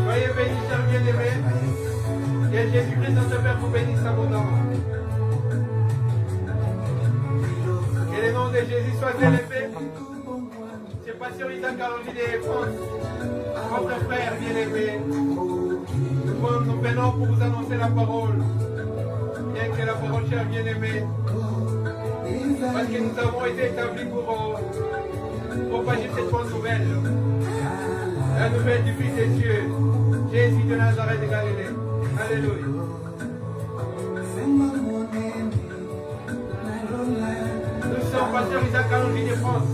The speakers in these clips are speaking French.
Soyez bénis, chers bien-aimés. Et Jésus-Christ, notre Père, vous bénisse abondamment. Que le nom de Jésus soit élevé. C'est Pasteur Isaac Caroline de France, votre frère bien-aimé. Nous venons pour vous annoncer la parole. Bien que la parole, chers bien-aimés, parce que nous avons été établis pour propager cette bonne nouvelle. La nouvelle du Fils des cieux, Jésus de Nazareth de Galilée. Alléluia. Nous sommes Pasteur Isaac Caroline de France.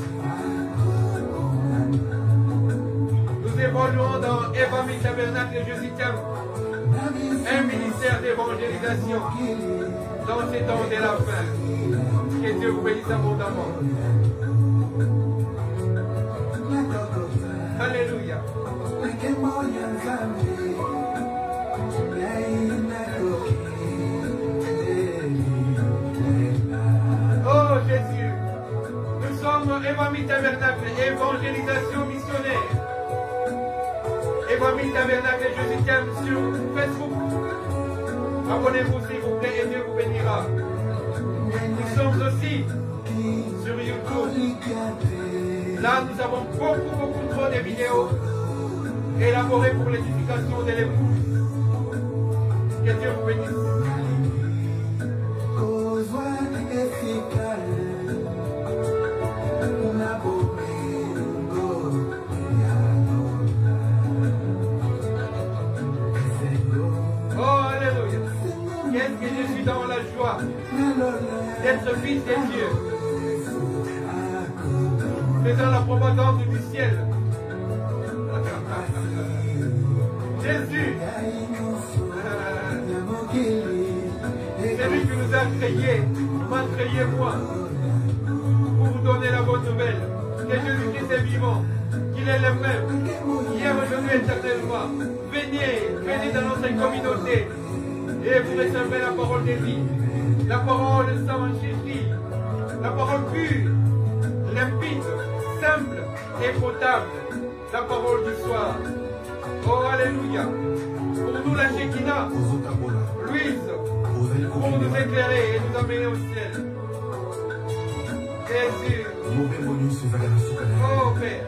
Nous évoluons dans Évangile Tabernacle de Jésus t'aime, un ministère d'évangélisation dans ces temps de la fin. Que Dieu vous bénisse abondamment. Alléluia. Oh Jésus, nous sommes Évangile Tabernacle, évangélisation missionnaire. Évangile Tabernacle, Jésus t'aime sur Facebook. Abonnez-vous s'il vous plaît et Dieu vous bénira. Nous sommes aussi sur YouTube. Là, nous avons beaucoup trop de vidéos élaborées pour l'édification de l'épouse. Que Dieu vous bénisse. Oh, alléluia. Qu'est-ce que je suis dans la joie d'être fils de Dieu. Faisant la propagande du ciel. Jésus, c'est lui qui nous a créés, m'a créé moi, pour vous donner la bonne nouvelle, que Jésus-Christ est vivant, qu'il est le même, hier, aujourd'hui, éternellement. Venez dans notre communauté et vous recevrez la parole de vie, la parole sans chérie, la parole pure, limpide, simple et potable, la parole du soir. Oh, alléluia. Pour nous, la Shekinah, l'huile, pour nous éclairer et nous amener au ciel. Jésus. Oh, Père.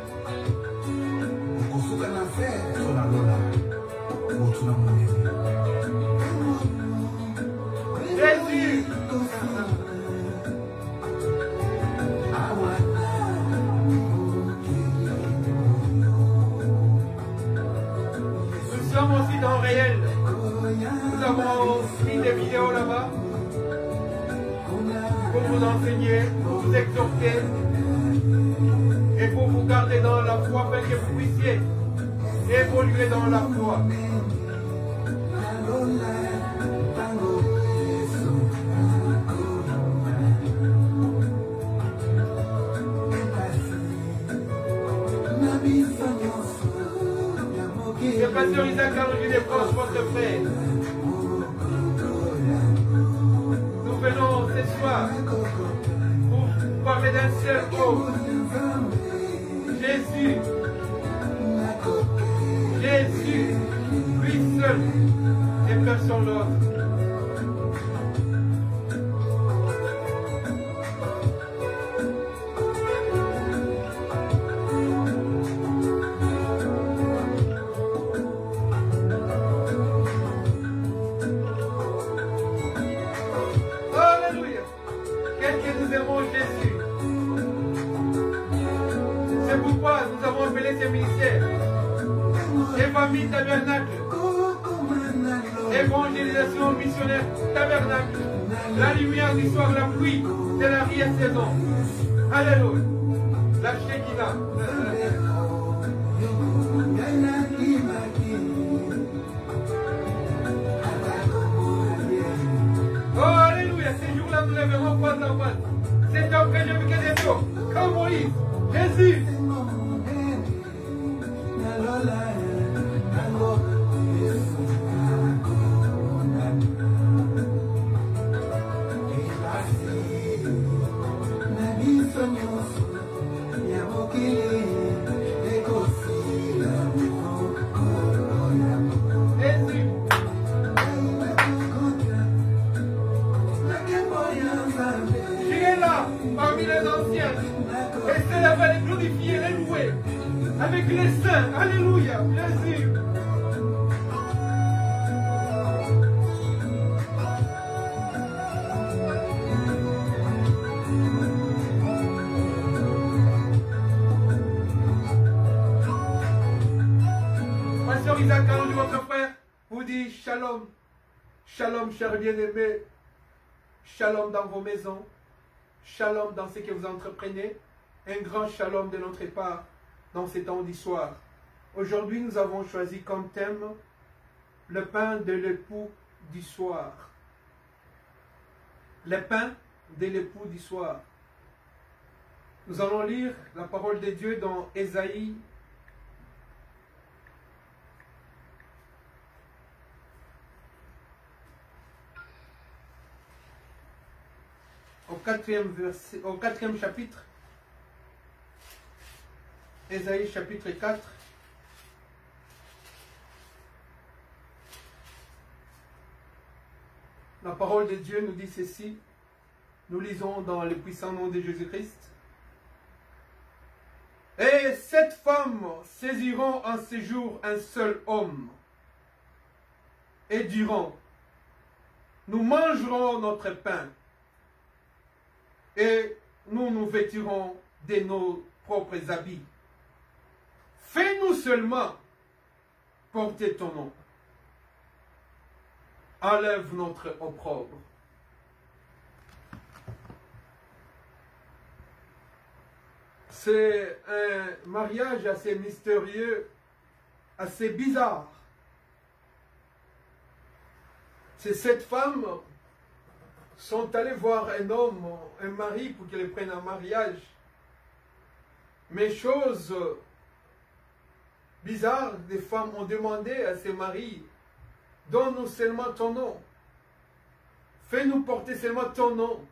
Jésus. Nous sommes aussi dans le réel. Nous avons mis des vidéos là-bas pour vous enseigner, pour vous exhorter et pour vous garder dans la foi afin que vous puissiez évoluer dans la foi. C'est Pasteur Isaac Caroline de France, votre frère. Nous venons ce soir pour parler d'un seul mot. Jésus. Jésus, lui seul et personne d'autre. Alléluia. Qu'est-ce que nous aimons Jésus? C'est pourquoi nous avons appelé ce ministère Évangile Tabernacle, évangélisation missionnaire tabernacle, la lumière du soir, la pluie de la saison. Alléluia. La Shekinah. Oh, alléluia. Ces jours-là, nous les verrons face à face. Cet homme que je veux que des eaux, comme Moïse, Jésus. avec les saints. Alléluia, Jésus. Pasteur Isaac, allons votre frère, vous dit shalom. Shalom, chers bien-aimés. Shalom dans vos maisons. Shalom dans ce que vous entreprenez. Un grand shalom de notre part dans ces temps d'histoire. Aujourd'hui, nous avons choisi comme thème le pain de l'époux du soir. Le pain de l'époux du soir. Nous allons lire la parole de Dieu dans Ésaïe. Au quatrième chapitre, Ésaïe chapitre 4, la parole de Dieu nous dit ceci, nous lisons dans le puissant nom de Jésus-Christ. Et 7 femmes saisiront en ce jour un seul homme et diront, nous mangerons notre pain et nous nous vêtirons de nos propres habits. Fais-nous seulement porter ton nom. Enlève notre opprobre. C'est un mariage assez mystérieux, assez bizarre. Ces 7 femmes sont allées voir un homme, un mari, pour qu'il les prenne en mariage. Mais chose bizarre, des femmes ont demandé à ces maris, donne-nous seulement ton nom. Fais-nous porter seulement ton nom.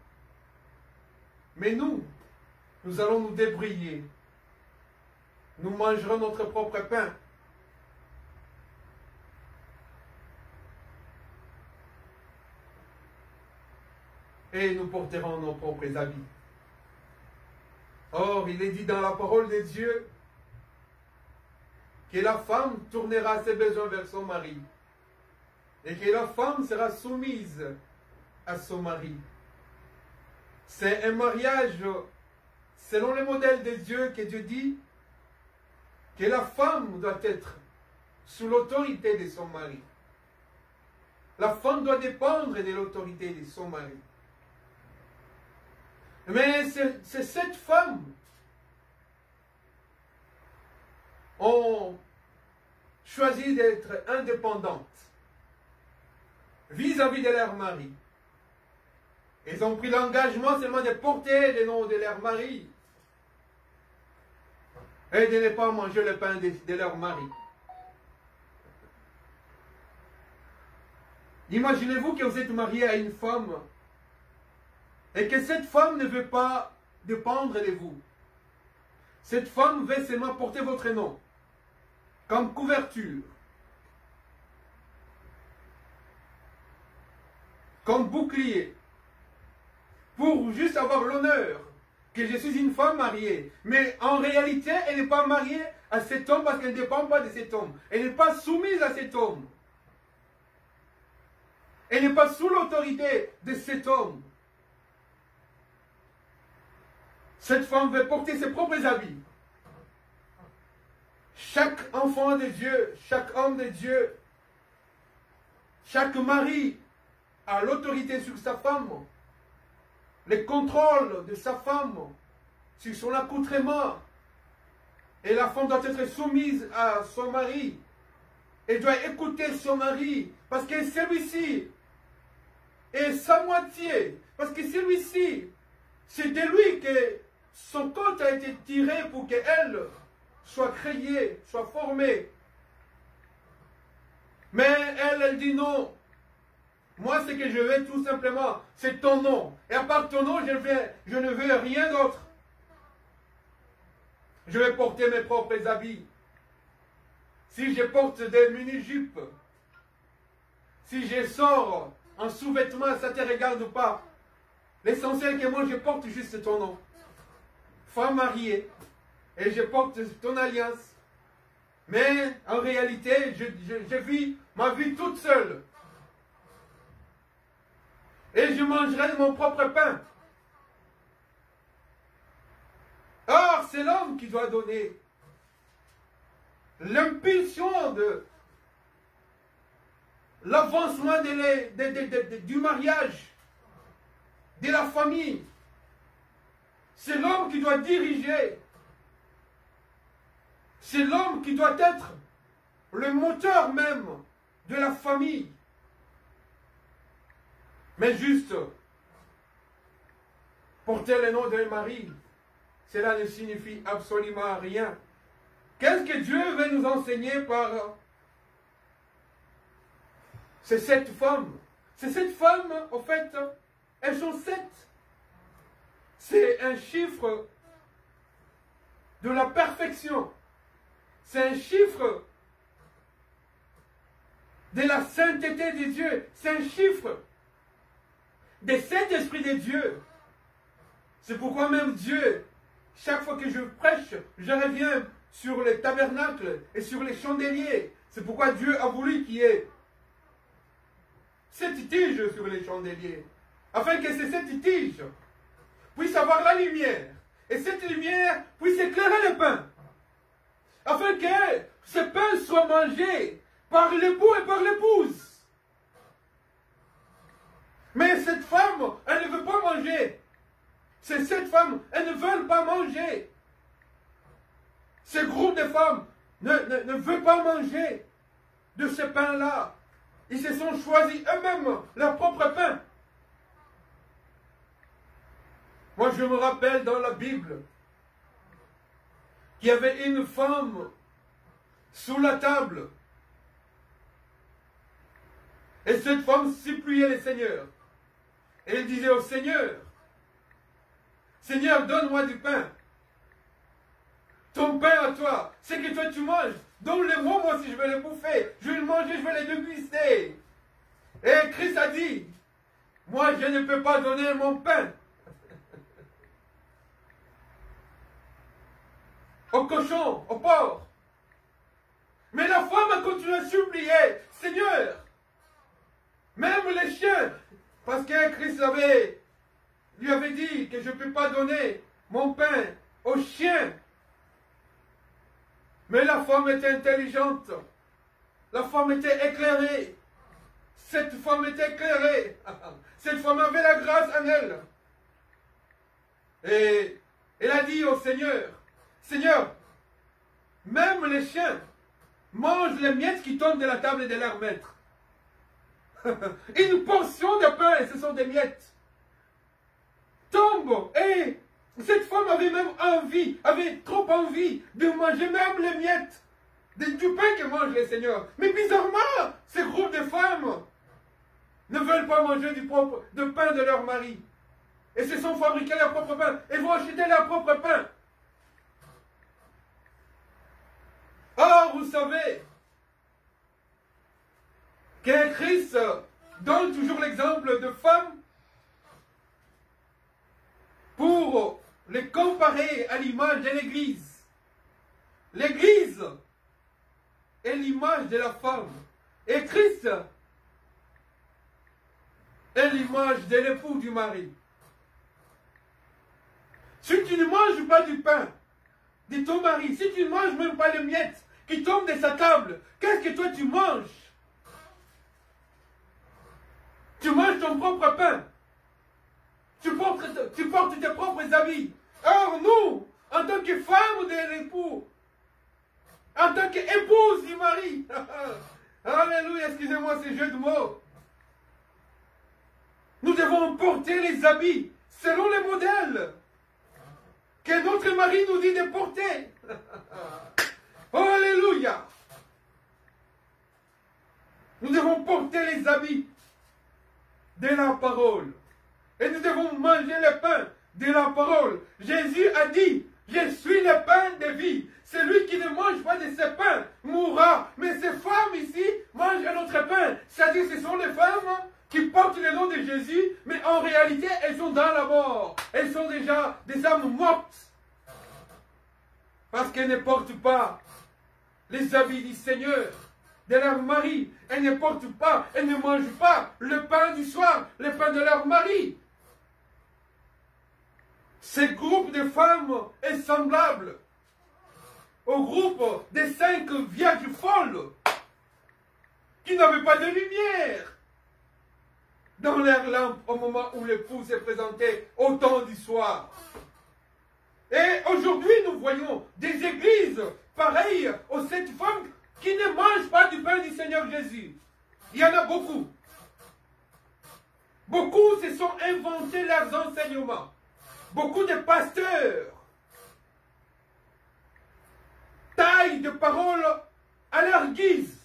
Mais nous allons nous débrouiller. Nous mangerons notre propre pain. Et nous porterons nos propres habits. Or, il est dit dans la parole de Dieu que la femme tournera ses besoins vers son mari et que la femme sera soumise à son mari. C'est un mariage selon le modèle de Dieu que Dieu dit que la femme doit être sous l'autorité de son mari. La femme doit dépendre de l'autorité de son mari. Mais ces 7 femmes ont choisi d'être indépendantes vis-à-vis de leur mari. Ils ont pris l'engagement seulement de porter le nom de leur mari et de ne pas manger le pain de leur mari. Imaginez-vous que vous êtes marié à une femme et que cette femme ne veut pas dépendre de vous. Cette femme veut seulement porter votre nom comme couverture, comme bouclier, pour juste avoir l'honneur que je suis une femme mariée. Mais en réalité, elle n'est pas mariée à cet homme parce qu'elle ne dépend pas de cet homme. Elle n'est pas soumise à cet homme. Elle n'est pas sous l'autorité de cet homme. Cette femme veut porter ses propres habits. Chaque enfant de Dieu, chaque homme de Dieu, chaque mari a l'autorité sur sa femme, le contrôle de sa femme, sur son accoutrement. Et la femme doit être soumise à son mari. Elle doit écouter son mari, parce que celui-ci est sa moitié. Parce que celui-ci, c'est de lui que son côte a été tiré pour qu'elle soit créée, soit formée. Mais elle dit non. Moi, ce que je veux tout simplement, c'est ton nom. Et à part ton nom, je ne veux rien d'autre. Je vais porter mes propres habits. Si je porte des mini-jupes, si je sors en sous-vêtements, ça ne te regarde pas. L'essentiel que moi, je porte juste ton nom. Femme mariée, et je porte ton alliance, Mais en réalité, je vis ma vie toute seule. Et je mangerai de mon propre pain. Or, c'est l'homme qui doit donner l'impulsion de l'avancement du mariage, de la famille. C'est l'homme qui doit diriger. C'est l'homme qui doit être le moteur même de la famille. Mais juste, porter le nom d'un mari, cela ne signifie absolument rien. Qu'est-ce que Dieu veut nous enseigner par c'est cette femme? C'est cette femme, en fait, elles sont 7. C'est un chiffre de la perfection. C'est un chiffre de la sainteté de Dieu. C'est un chiffre des 7 esprits de Dieu. C'est pourquoi même Dieu, chaque fois que je prêche, je reviens sur les tabernacles et sur les chandeliers. C'est pourquoi Dieu a voulu qu'il y ait 7 tiges sur les chandeliers. Afin que ces 7 tiges puissent avoir la lumière. Et cette lumière puisse éclairer le pain. Afin que ce pain soit mangé par l'époux et par l'épouse. Mais cette femme, elle ne veut pas manger. Cette femme, elles ne veulent pas manger. Ce groupe de femmes ne veut pas manger de ce pain-là. Ils se sont choisis eux-mêmes leur propre pain. Moi, je me rappelle dans la Bible qu'il y avait une femme sous la table. Et cette femme suppliait le Seigneur. Et elle disait au Seigneur, Seigneur, donne-moi du pain. Ton pain à toi, c'est que toi tu manges. Donne-le-moi, moi si je vais le bouffer. Je vais le manger, je vais le déguster. Et Christ a dit, moi je ne peux pas donner mon pain au cochon, au porc. Mais la femme a continué à supplier, Seigneur, même les chiens, parce que Christ lui avait dit que je ne peux pas donner mon pain aux chiens. Mais la femme était intelligente. La femme était éclairée. Cette femme était éclairée. Cette femme avait la grâce en elle. Et elle a dit au Seigneur, Seigneur, même les chiens mangent les miettes qui tombent de la table de leur maître. Une portion de pain, et ce sont des miettes, tombe. Et cette femme avait même envie, avait trop envie de manger même les miettes du pain que mange le Seigneur. Mais bizarrement, ces groupes de femmes ne veulent pas manger du pain de leur mari. Et se sont fabriqués leur propre pain. Elles vont acheter leur propre pain. Or, vous savez que Christ donne toujours l'exemple de femmes pour les comparer à l'image de l'Église. L'Église est l'image de la femme. Et Christ est l'image de l'époux du mari. Si tu ne manges pas du pain de ton mari, si tu ne manges même pas les miettes qui tombent de sa table, qu'est-ce que toi tu manges? Tu manges ton propre pain. Tu portes tes propres habits. Or, nous, en tant que femme de l'époux, en tant qu'épouse du mari, alléluia, excusez-moi ces jeux de mots, nous devons porter les habits selon les modèles que notre mari nous dit de porter. Oh, alléluia. Nous devons porter les habits de la parole. Et nous devons manger le pain de la parole. Jésus a dit, je suis le pain de vie. Celui qui ne mange pas de ce pain mourra. Mais ces femmes ici mangent un autre pain. C'est-à-dire que ce sont les femmes qui portent le nom de Jésus, mais en réalité, elles sont dans la mort. Elles sont déjà des âmes mortes. Parce qu'elles ne portent pas les habits du Seigneur, de leur mari. Elles ne portent pas, elles ne mangent pas le pain du soir, le pain de leur mari. Ce groupe de femmes est semblable au groupe des 5 vierges folles qui n'avaient pas de lumière dans leur lampe au moment où l'époux s'est présenté au temps du soir. Et aujourd'hui, nous voyons des églises pareilles aux 7 femmes qui ne mangent pas du pain du Seigneur Jésus. Il y en a beaucoup. Beaucoup se sont inventés leurs enseignements. Beaucoup de pasteurs taillent de paroles à leur guise.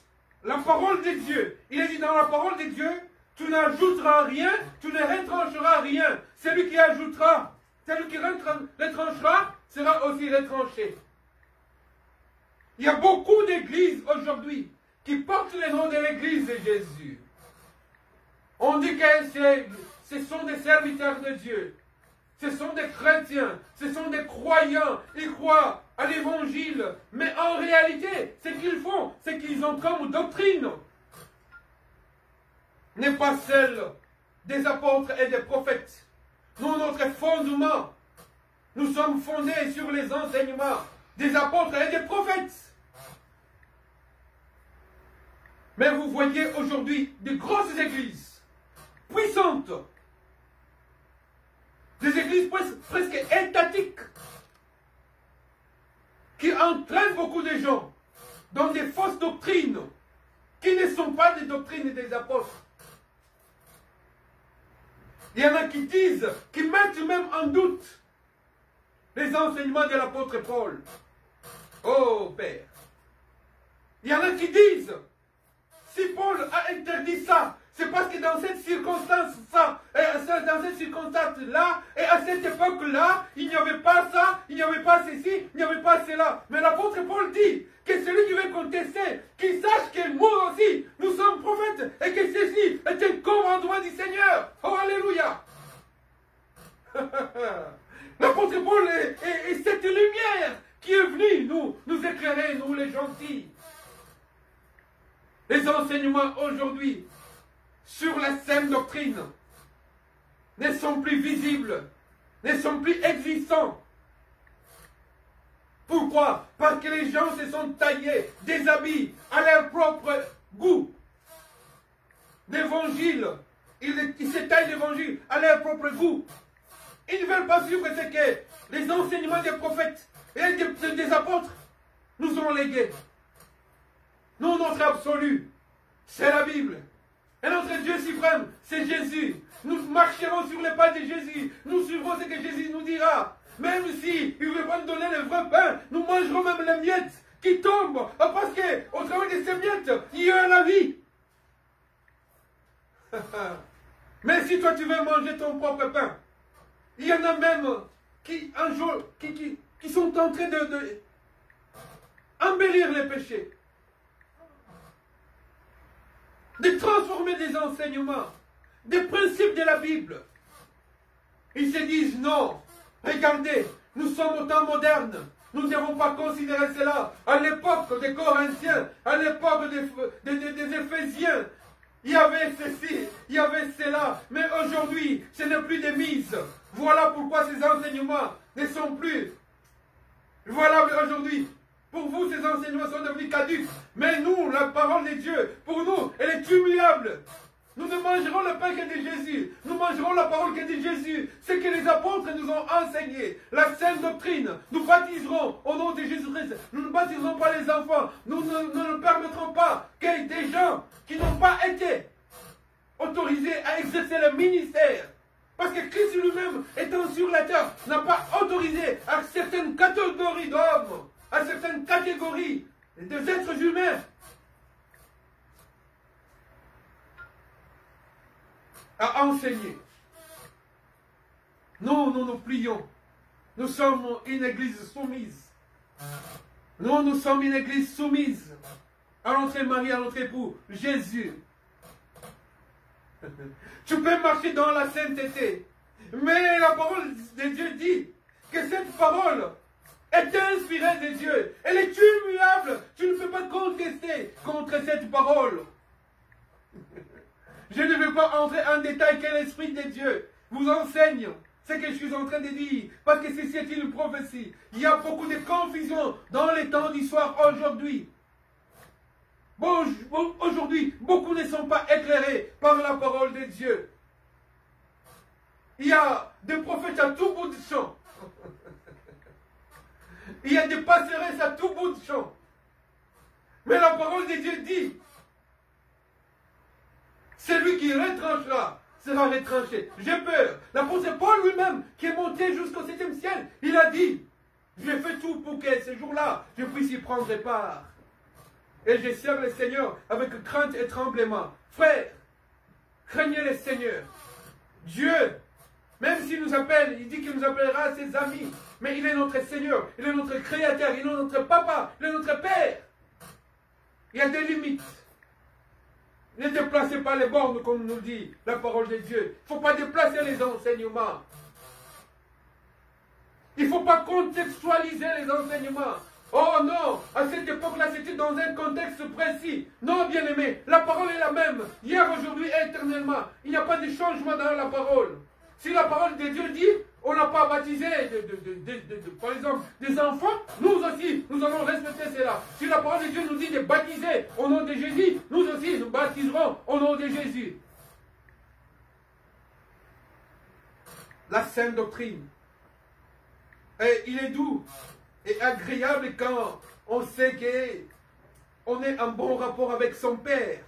La parole de Dieu. Il est dit dans la parole de Dieu, tu n'ajouteras rien, tu ne retrancheras rien. Celui qui ajoutera, celui qui retranchera, sera aussi retranché. Il y a beaucoup d'églises aujourd'hui qui portent le nom de l'église de Jésus. On dit que ce sont des serviteurs de Dieu. Ce sont des chrétiens, ce sont des croyants. Ils croient à l'évangile. Mais en réalité, ce qu'ils font, ce qu'ils ont comme doctrine, n'est pas celle des apôtres et des prophètes. Nous, notre fondement, nous sommes fondés sur les enseignements des apôtres et des prophètes. Mais vous voyez aujourd'hui de grosses églises, puissantes, des églises presque étatiques, qui entraînent beaucoup de gens dans des fausses doctrines, qui ne sont pas des doctrines des apôtres. Il y en a qui disent, qui mettent même en doute les enseignements de l'apôtre Paul. Oh Père! Il y en a qui disent, si Paul a interdit ça, c'est parce que dans cette circonstance, dans cette circonstance-là, et à cette époque-là, il n'y avait pas ça, il n'y avait pas ceci, il n'y avait pas cela. Mais l'apôtre Paul dit que celui qui veut contester, qu'il sache que nous aussi, nous sommes prophètes, et que ceci est un commandement du Seigneur. Oh, alléluia! L'apôtre Paul est cette lumière qui est venue nous éclairer, nous les gentils. Les enseignements aujourd'hui sur la saine doctrine ne sont plus visibles, ne sont plus existants. Pourquoi? Parce que les gens se sont taillés des habits à leur propre goût. D'évangile. Ils se taillent d'évangile à leur propre goût. Ils ne veulent pas suivre ce que les enseignements des prophètes et des apôtres nous ont légués. Nous, notre absolu, c'est la Bible. Et notre Dieu suprême, c'est Jésus. Nous marcherons sur les pas de Jésus. Nous suivrons ce que Jésus nous dira. Même si il ne veut pas nous donner le vrai pain, nous mangerons même les miettes qui tombent. Parce qu'au travers de ces miettes, il y a la vie. Mais si toi tu veux manger ton propre pain, il y en a même qui, un jour, qui sont en train de embellir les péchés. De transformer des enseignements, des principes de la Bible. Ils se disent non, regardez, nous sommes au temps moderne, nous ne devons pas considérer cela. À l'époque des Corinthiens, à l'époque des Éphésiens, il y avait ceci, il y avait cela, mais aujourd'hui, ce n'est plus des mises. Voilà pourquoi ces enseignements ne sont plus. Voilà aujourd'hui. Pour vous, ces enseignements sont devenus caducs. Mais nous, la parole de Dieu, pour nous, elle est immuable. Nous ne mangerons le pain que de Jésus. Nous mangerons la parole que de Jésus. Ce que les apôtres nous ont enseigné. La sainte doctrine. Nous baptiserons au nom de Jésus-Christ. Nous ne baptiserons pas les enfants. Nous ne permettrons pas que des gens qui n'ont pas été autorisés à exercer le ministère. Parce que Christ lui-même, étant sur la terre, n'a pas autorisé à certaines catégories d'hommes, à certaines catégories des êtres humains, à enseigner. Nous nous plions. Nous sommes une église soumise. Nous sommes une église soumise à notre Marie, à notre époux, Jésus. Tu peux marcher dans la sainteté. Mais la parole de Dieu dit que cette parole est inspirée de Dieu. Elle est immuable. Tu ne peux pas contester contre cette parole. Je ne veux pas entrer en détail que l'Esprit de Dieu vous enseigne ce que je suis en train de dire. Parce que ceci est une prophétie. Il y a beaucoup de confusion dans les temps d'histoire aujourd'hui. Bon, aujourd'hui, beaucoup ne sont pas éclairés par la parole de Dieu. Il y a des prophètes à tout bout de champ. Il y a des passeresses à tout bout de champ. Mais la parole de Dieu dit, celui qui retranchera sera retranché. J'ai peur. L'apôtre Paul lui-même, qui est monté jusqu'au 7e ciel, il a dit, j'ai fait tout pour que ce jour-là, je puisse y prendre part. Et je sers le Seigneur avec crainte et tremblement. Frère, craignez le Seigneur. Dieu, même s'il nous appelle, il dit qu'il nous appellera ses amis. Mais il est notre Seigneur, il est notre Créateur, il est notre Papa, il est notre Père. Il y a des limites. Ne déplacez pas les bornes, comme nous dit la parole de Dieu. Il ne faut pas déplacer les enseignements. Il ne faut pas contextualiser les enseignements. Oh non, à cette époque-là, c'était dans un contexte précis. Non, bien-aimé, la parole est la même. Hier, aujourd'hui et éternellement. Il n'y a pas de changement dans la parole. Si la parole de Dieu dit, on n'a pas baptisé, par exemple, des enfants, nous aussi, nous allons respecter cela. Si la parole de Dieu nous dit de baptiser au nom de Jésus, nous aussi, nous baptiserons au nom de Jésus. La sainte doctrine. Et il est doux et agréable quand on sait qu'on est en bon rapport avec son Père.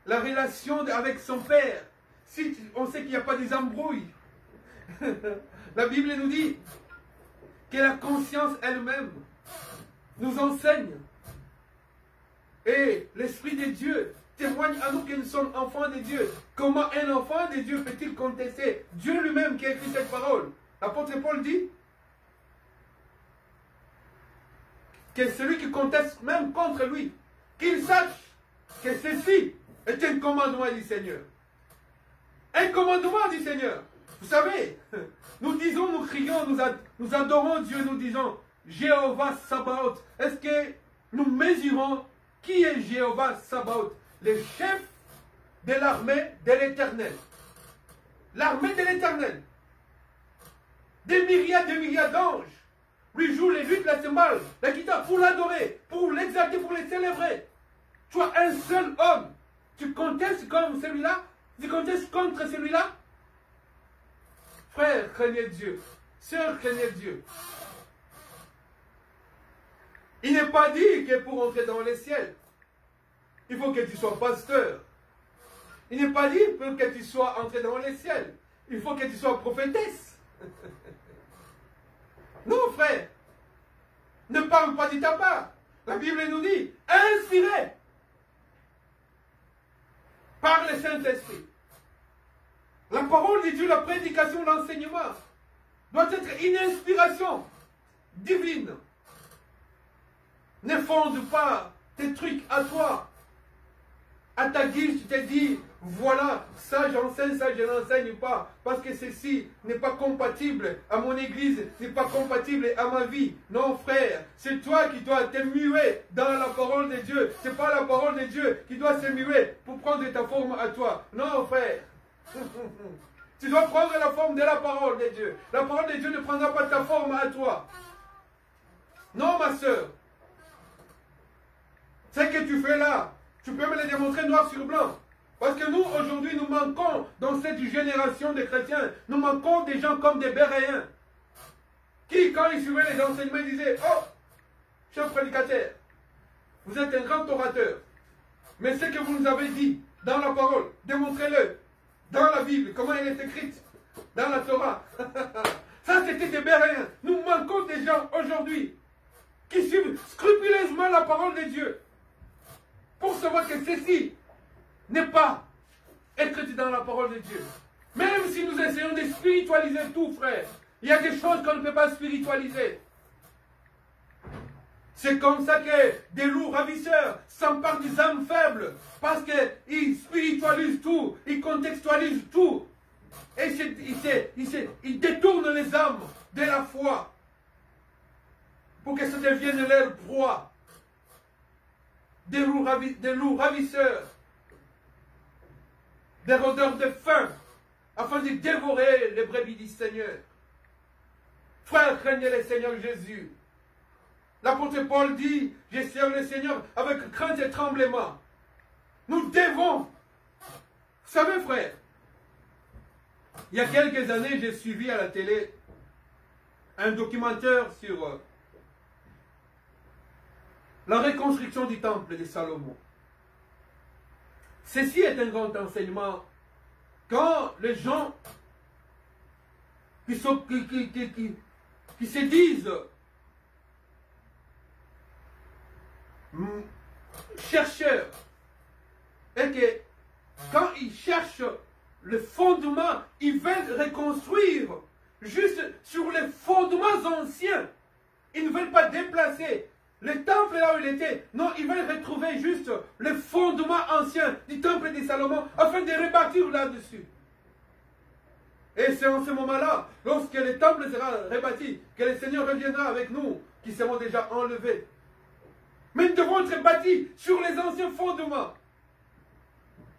La relation avec son Père. Si on sait qu'il n'y a pas des embrouilles. La Bible nous dit que la conscience elle-même nous enseigne. Et l'Esprit de Dieu témoigne à nous que nous sommes enfants de Dieu. Comment un enfant de Dieu peut-il contester Dieu lui-même qui a écrit cette parole? L'apôtre Paul dit que celui qui conteste même contre lui, qu'il sache que ceci est un commandement du Seigneur. Un commandement du Seigneur. Vous savez, nous disons, nous crions, nous adorons Dieu, nous disons Jéhovah Sabaoth. Est-ce que nous mesurons qui est Jéhovah Sabaoth? Le chef de l'armée de l'Éternel. L'armée de l'Éternel. Des milliards d'anges lui jouent les luttes, la cymbale, la guitare pour l'adorer, pour l'exalter, pour les célébrer. Tu as un seul homme. Tu contestes comme celui-là? Tu contestes contre celui-là? Frère, craignez Dieu. Sœur, craignez Dieu. Il n'est pas dit que pour entrer dans les ciels, il faut que tu sois pasteur. Il n'est pas dit pour que tu sois entré dans les ciels. Il faut que tu sois prophétesse. Non, frère. Ne parle pas de ta part. La Bible nous dit, inspiré par le Saint-Esprit. La parole de Dieu, la prédication, l'enseignement doit être une inspiration divine. Ne fonde pas tes trucs à toi. À ta guise, tu te dis, voilà, ça j'enseigne, ça je n'enseigne pas. Parce que ceci n'est pas compatible à mon église, n'est pas compatible à ma vie. Non, frère, c'est toi qui dois te muer dans la parole de Dieu. Ce n'est pas la parole de Dieu qui doit se muer pour prendre ta forme à toi. Non, frère. Tu dois prendre la forme de la parole de Dieu. La parole de Dieu ne prendra pas ta forme à toi. Non, ma soeur. Ce que tu fais là, tu peux me le démontrer noir sur blanc. Parce que nous, aujourd'hui, nous manquons, dans cette génération de chrétiens, nous manquons des gens comme des Béréens. Qui, quand ils suivaient les enseignements, disaient, oh, cher prédicateur, vous êtes un grand orateur. Mais ce que vous nous avez dit dans la parole, démontrez-le. Dans la Bible, comment elle est écrite, dans la Torah. Ça, c'était des Béréens. Nous manquons des gens aujourd'hui qui suivent scrupuleusement la parole de Dieu pour savoir que ceci n'est pas écrit dans la parole de Dieu. Même si nous essayons de spiritualiser tout, frère, il y a des choses qu'on ne peut pas spiritualiser. C'est comme ça que des loups ravisseurs s'emparent des âmes faibles. Parce qu'ils spiritualisent tout, ils contextualisent tout. Et ils détournent les âmes de la foi. pour que ça devienne leur proie. Des loups ravisseurs, des rôdeurs de faim, afin de dévorer les brebis du Seigneur. Frères, craignez le Seigneur Jésus. L'apôtre Paul dit, je sers le Seigneur avec crainte et tremblement. Nous devons, vous savez frère, il y a quelques années, j'ai suivi à la télé un documentaire sur la reconstruction du temple de Salomon. Ceci est un grand enseignement. Quand les gens qui se disent chercheurs, et que quand ils cherchent le fondement, ils veulent reconstruire juste sur les fondements anciens. Ils ne veulent pas déplacer le temple là où il était. Non, ils veulent retrouver juste le fondement ancien du temple de Salomon afin de rebâtir là-dessus. Et c'est en ce moment-là, lorsque le temple sera rebâti, que le Seigneur reviendra avec nous, qui seront déjà enlevés. Mais nous devons être bâtis sur les anciens fondements.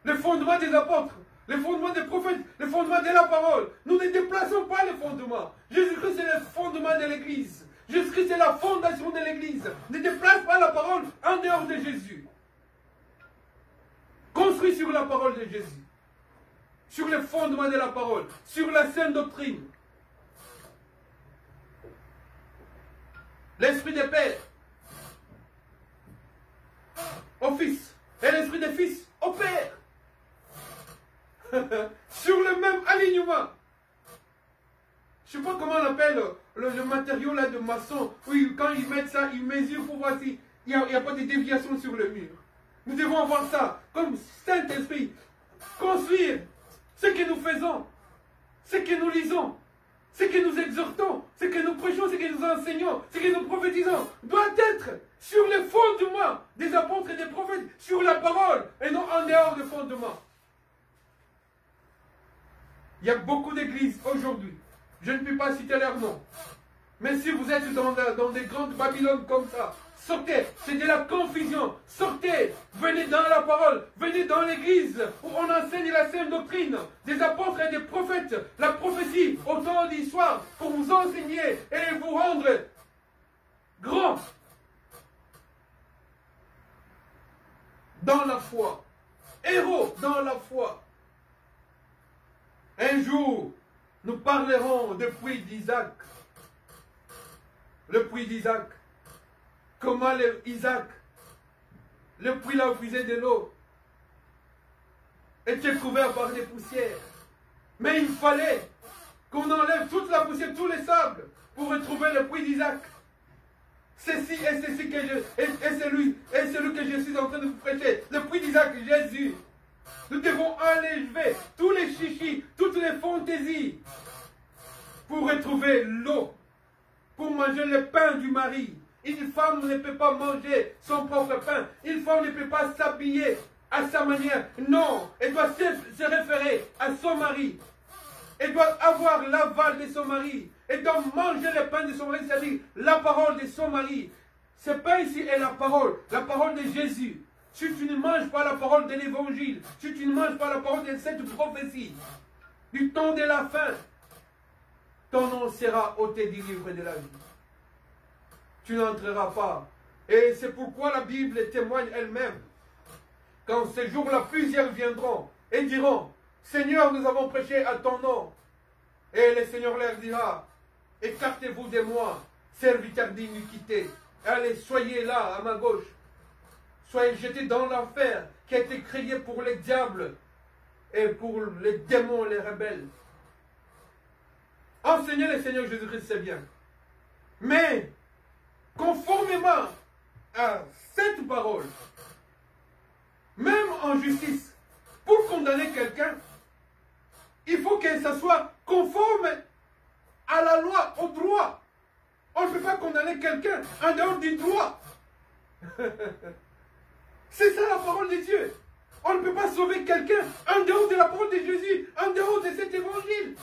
Le fondement des apôtres, le fondement des prophètes, le fondement de la parole. Nous ne déplaçons pas le fondement. Jésus-Christ est le fondement de l'Église. Jésus-Christ est la fondation de l'Église. Ne déplace pas la parole en dehors de Jésus. Construis sur la parole de Jésus. Sur le fondement de la parole. Sur la sainte doctrine. L'esprit des pères au Fils. Et l'esprit des fils au Père. Sur le même alignement. Je ne sais pas comment on appelle le matériau là de maçon. Oui, quand ils mettent ça, ils mesurent pour voir s'il n'y a pas de déviation sur le mur. Nous devons avoir ça comme Saint-Esprit. Construire ce que nous faisons, ce que nous lisons, ce que nous exhortons, ce que nous prêchons, ce que nous enseignons, ce que nous prophétisons, doit être sur le fondement des apôtres et des prophètes, sur la parole, et non en dehors du fondement. Il y a beaucoup d'églises aujourd'hui. Je ne peux pas citer leur nom. Mais si vous êtes dans des grandes Babylones comme ça, sortez, c'est de la confusion. Sortez, venez dans la parole, venez dans l'église où on enseigne la sainte doctrine des apôtres et des prophètes, la prophétie au temps d'histoire pour vous enseigner et vous rendre grands dans la foi, héros dans la foi. Un jour, nous parlerons du puits d'Isaac. Le puits d'Isaac. Comment Isaac, le puits là où puisait de l'eau, était couvert par des poussières. Mais il fallait qu'on enlève toute la poussière, tous les sables, pour retrouver le puits d'Isaac. Ceci et ceci que celui que je suis en train de vous prêcher. Le puits d'Isaac, Jésus. Nous devons enlever tous les chichis, toutes les fantaisies pour retrouver l'eau, pour manger le pain du mari. Une femme ne peut pas manger son propre pain. Une femme ne peut pas s'habiller à sa manière. Non, elle doit se référer à son mari. Elle doit avoir l'aval de son mari. Elle doit manger le pain de son mari, c'est-à-dire la parole de son mari. Ce pain ici est la parole de Jésus. Si tu ne manges pas la parole de l'évangile, si tu ne manges pas la parole de cette prophétie, du temps de la fin, ton nom sera ôté du livre de la vie. Tu n'entreras pas. Et c'est pourquoi la Bible témoigne elle-même. Quand ces jours-là, plusieurs viendront et diront, Seigneur, nous avons prêché à ton nom. Et le Seigneur leur dira, écartez-vous de moi, serviteurs d'iniquité. Allez, soyez là, à ma gauche. Soyez jetés dans l'enfer qui a été créé pour les diables et pour les démons, les rebelles. Enseigner le Seigneur Jésus-Christ, c'est bien. Mais, conformément à cette parole, même en justice, pour condamner quelqu'un, il faut que ça soit conforme à la loi, au droit. On ne peut pas condamner quelqu'un en dehors du droit. C'est ça la parole de Dieu. On ne peut pas sauver quelqu'un en dehors de la parole de Jésus, en dehors de cet évangile.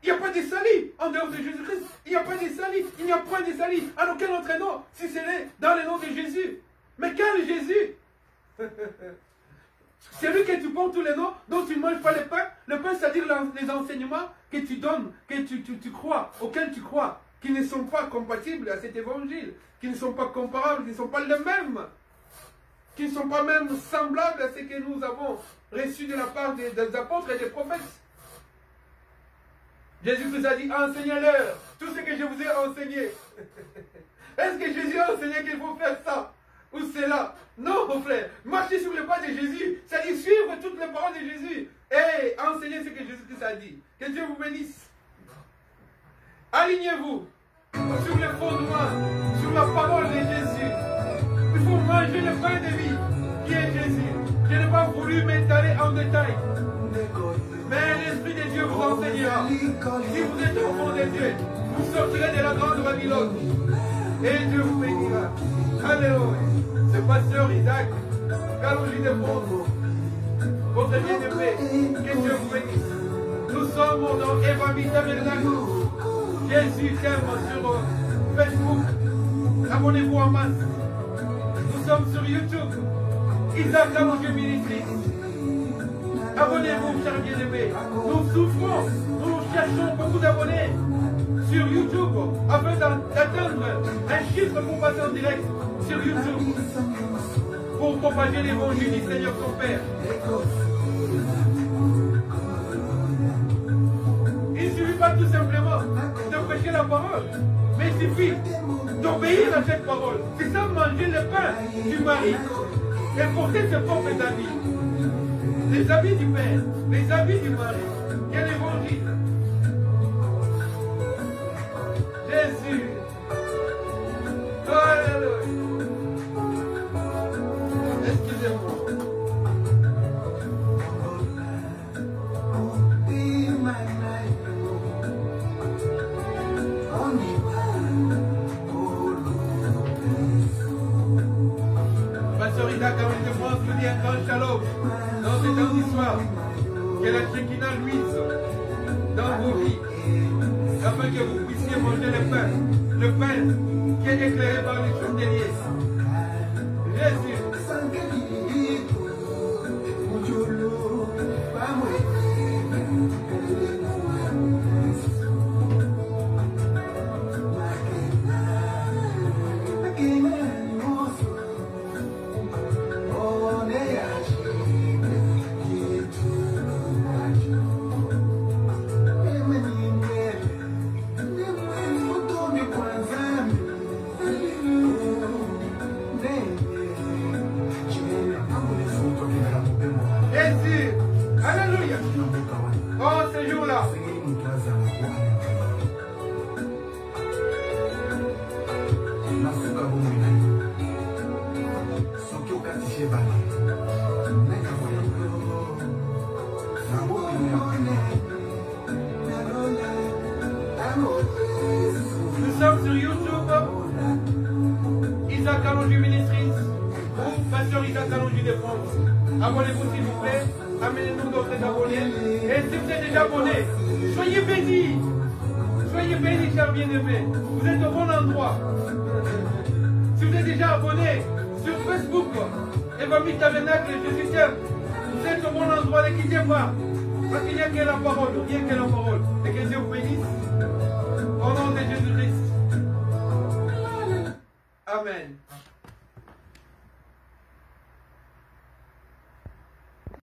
Il n'y a pas de salut en dehors de Jésus-Christ. Il n'y a pas de salut. Il n'y a point de salut en aucun autre nom, si ce n'est dans le nom de Jésus. Mais quel Jésus? C'est lui que tu portes tous les noms, dont tu ne manges pas le pain. Le pain, c'est-à-dire les enseignements que tu donnes, que tu crois, auxquels tu crois, qui ne sont pas compatibles à cet évangile, qui ne sont pas comparables, qui ne sont pas les mêmes, qui ne sont pas même semblables à ce que nous avons reçu de la part des apôtres et des prophètes. Jésus vous a dit, enseignez-leur tout ce que je vous ai enseigné. Est-ce que Jésus a enseigné qu'il faut faire ça ou cela? Non, mon frère. Marcher sur les pas de Jésus, c'est-à-dire suivre toutes les paroles de Jésus et enseigner ce que Jésus-Christ a dit. Que Dieu vous bénisse. Alignez-vous sur les fondements, sur la parole de Jésus. Il faut manger le pain de vie qui est Jésus. Je n'ai pas voulu m'étaler en détail. Mais l'Esprit de Dieu vous enseignera. Si vous êtes au fond de Dieu, vous sortirez de la grande Babylone. Et Dieu vous bénira. Alléluia. C'est pasteur Isaac, Kalonji de France, votre bien-aimé, que Dieu vous bénisse. Nous sommes dans Evangile Tabernacle. Jésus t'aime sur Facebook. Abonnez-vous en masse. Nous sommes sur YouTube. Isaac Kalonji Ministry. Abonnez-vous, chers bien-aimés. Nous souffrons. Nous cherchons beaucoup d'abonnés sur YouTube afin d'atteindre un chiffre pour passer en direct sur YouTube pour propager l'évangile du Seigneur son Père. Il ne suffit pas tout simplement de prêcher la parole, mais il suffit d'obéir à cette parole. C'est ça, manger le pain du mari et porter ses propres habits. Les habits du Père, les habits du mari, et l'évangile. Jésus. Alléluia. Excusez-moi. Pasteur Isaac, quand je pense que dit un grand shalom dans cette histoire, que la Shekinah luise dans vos vies, afin que vous puissiez manger le pain qui est éclairé par les chandeliers. Jésus. Nous sommes sur YouTube, Isaac Kalonji Ministries, ou Pasteur Isaac Kalonji de France. Abonnez-vous s'il vous plaît, amenez-nous d'autres abonnés. Et si vous êtes déjà abonnés, soyez bénis. Soyez bénis, chers bien-aimés. Vous êtes au bon endroit. Si vous êtes déjà abonné sur Facebook, Evangile Tabernacle, Jésus t'aime, vous êtes au bon endroit, ne quittez pas. Parce qu'il n'y a que la parole, rien que la parole. Et que Dieu vous bénisse. Au nom de Jésus-Christ. Amen.